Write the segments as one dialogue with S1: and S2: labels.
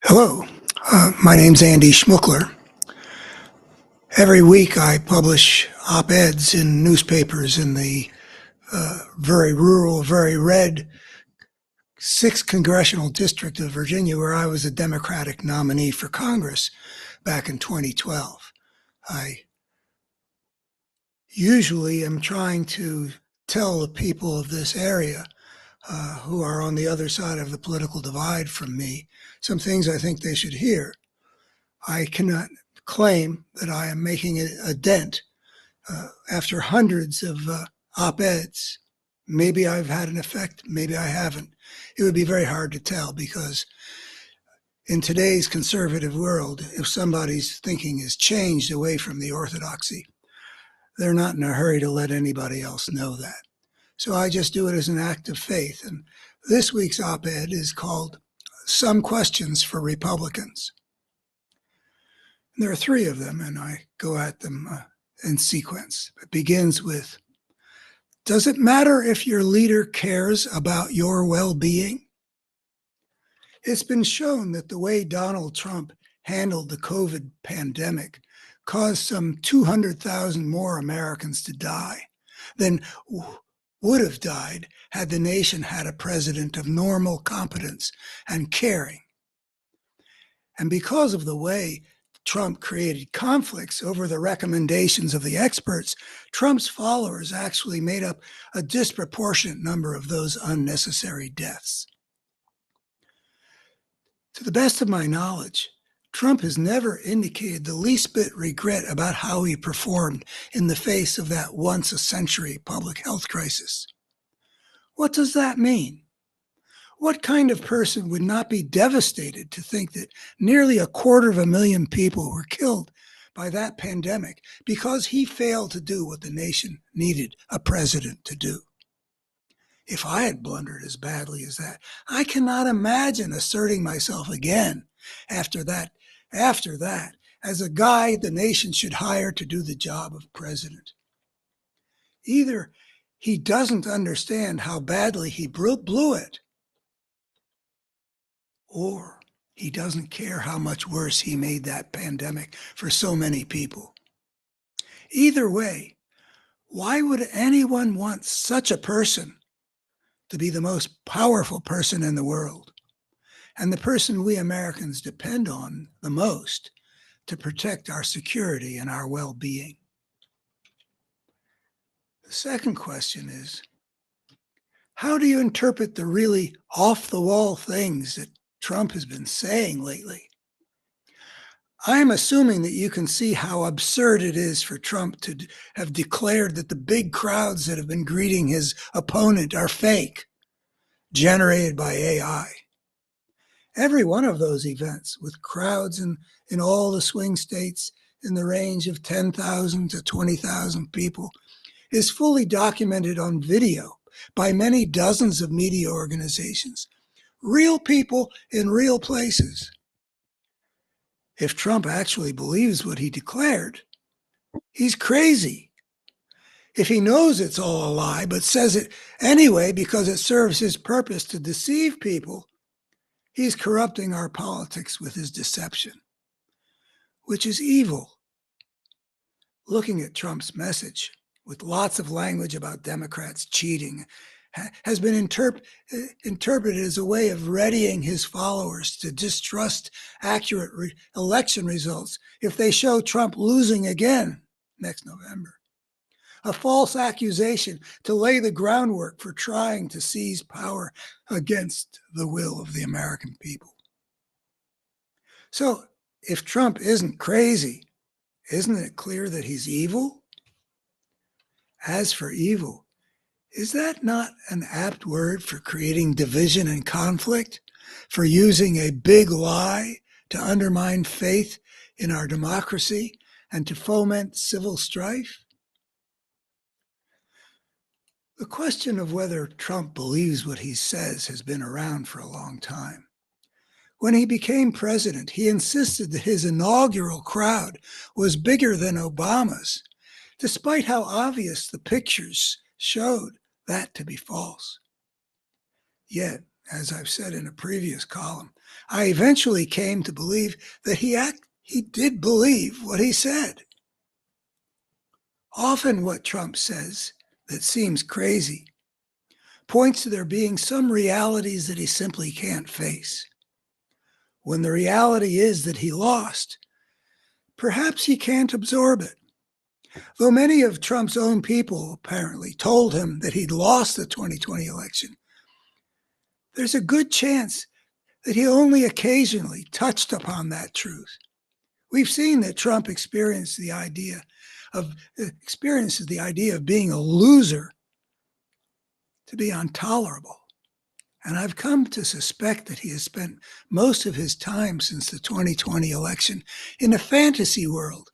S1: Hello, my name's Andy Schmuckler. Every week I publish op-eds in newspapers in the very rural, very red 6th Congressional District of Virginia, where I was a Democratic nominee for Congress back in 2012. I usually am trying to tell the people of this area who are on the other side of the political divide from me some things I think they should hear. I cannot claim that I am making a dent after hundreds of op-eds. Maybe I've had an effect, maybe I haven't. It would be very hard to tell because in today's conservative world, if somebody's thinking is changed away from the orthodoxy, they're not in a hurry to let anybody else know that. So I just do it as an act of faith. And this week's op-ed is called Some Questions for Republicans. And there are 3 of them, and I go at them in sequence. It begins with, does it matter if your leader cares about your well-being? It's been shown that the way Donald Trump handled the COVID pandemic caused some 200,000 more Americans to die than would have died had the nation had a president of normal competence and caring. And because of the way Trump created conflicts over the recommendations of the experts, Trump's followers actually made up a disproportionate number of those unnecessary deaths. To the best of my knowledge, Trump has never indicated the least bit regret about how he performed in the face of that once-a-century public health crisis. What does that mean? What kind of person would not be devastated to think that nearly 250,000 people were killed by that pandemic because he failed to do what the nation needed a president to do? If I had blundered as badly as that, I cannot imagine asserting myself again after that, as a guy the nation should hire to do the job of president. Either he doesn't understand how badly he blew it, or he doesn't care how much worse he made that pandemic for so many people. Either way, why would anyone want such a person to be the most powerful person in the world and the person we Americans depend on the most to protect our security and our well-being? The second question is, how do you interpret the really off-the-wall things that Trump has been saying lately? I'm assuming that you can see how absurd it is for Trump to have declared that the big crowds that have been greeting his opponent are fake, generated by AI. Every one of those events with crowds in all the swing states in the range of 10,000 to 20,000 people is fully documented on video by many dozens of media organizations. Real people in real places. If Trump actually believes what he declared, he's crazy. If he knows it's all a lie, but says it anyway because it serves his purpose to deceive people, he's corrupting our politics with his deception, which is evil. Looking at Trump's message, with lots of language about Democrats cheating, has been interpreted as a way of readying his followers to distrust accurate election results if they show Trump losing again next November. A false accusation to lay the groundwork for trying to seize power against the will of the American people. So if Trump isn't crazy, isn't it clear that he's evil? As for evil, is that not an apt word for creating division and conflict, for using a big lie to undermine faith in our democracy and to foment civil strife? The question of whether Trump believes what he says has been around for a long time. When he became president, he insisted that his inaugural crowd was bigger than Obama's, despite how obvious the pictures showed that to be false. Yet, as I've said in a previous column, I eventually came to believe that he did believe what he said. Often what Trump says that seems crazy points to there being some realities that he simply can't face. When the reality is that he lost, perhaps he can't absorb it. Though many of Trump's own people apparently told him that he'd lost the 2020 election, there's a good chance that he only occasionally touched upon that truth. We've seen that Trump experiences the idea of being a loser to be intolerable. And I've come to suspect that he has spent most of his time since the 2020 election in a fantasy world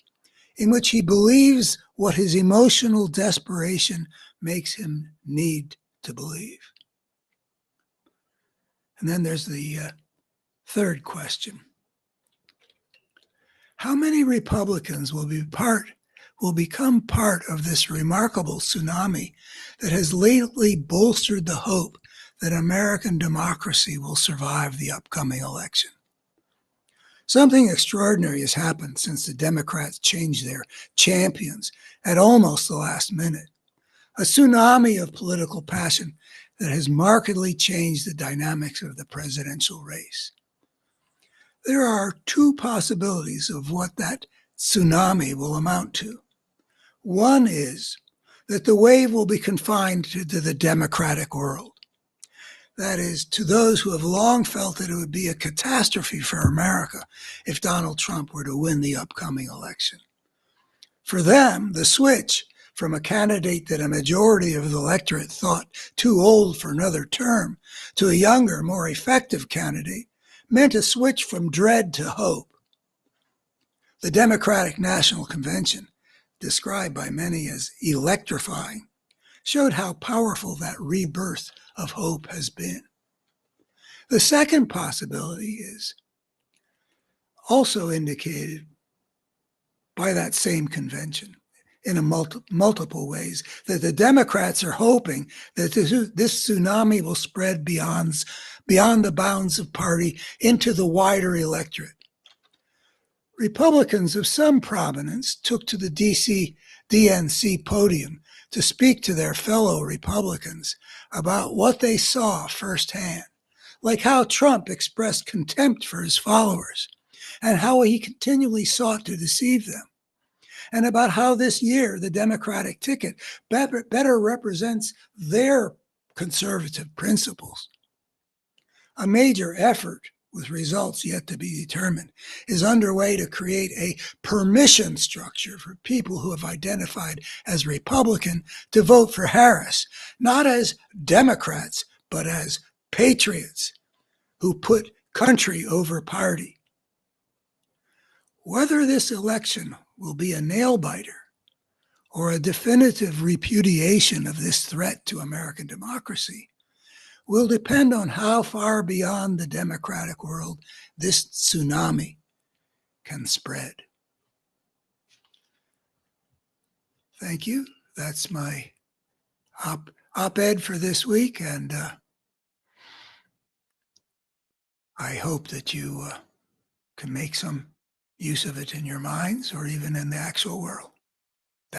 S1: in which he believes what his emotional desperation makes him need to believe. And then there's the third question. How many Republicans will become part of this remarkable tsunami that has lately bolstered the hope that American democracy will survive the upcoming election? Something extraordinary has happened since the Democrats changed their champions at almost the last minute. A tsunami of political passion that has markedly changed the dynamics of the presidential race. There are two possibilities of what that tsunami will amount to. One is that the wave will be confined to the Democratic world. That is, to those who have long felt that it would be a catastrophe for America if Donald Trump were to win the upcoming election. For them, the switch from a candidate that a majority of the electorate thought too old for another term to a younger, more effective candidate meant a switch from dread to hope. The Democratic National Convention, described by many as electrifying, showed how powerful that rebirth of hope has been. The second possibility is also indicated by that same convention in multiple ways, that the Democrats are hoping that this tsunami will spread beyond the bounds of party into the wider electorate. Republicans of some prominence took to the DNC podium to speak to their fellow Republicans about what they saw firsthand, like how Trump expressed contempt for his followers and how he continually sought to deceive them, and about how this year the Democratic ticket better represents their conservative principles. A major effort, with results yet to be determined, is underway to create a permission structure for people who have identified as Republican to vote for Harris, not as Democrats, but as patriots who put country over party. Whether this election will be a nail-biter or a definitive repudiation of this threat to American democracy will depend on how far beyond the democratic world this tsunami can spread. Thank you. That's my op-ed for this week, and I hope that you can make some use of it in your minds or even in the actual world.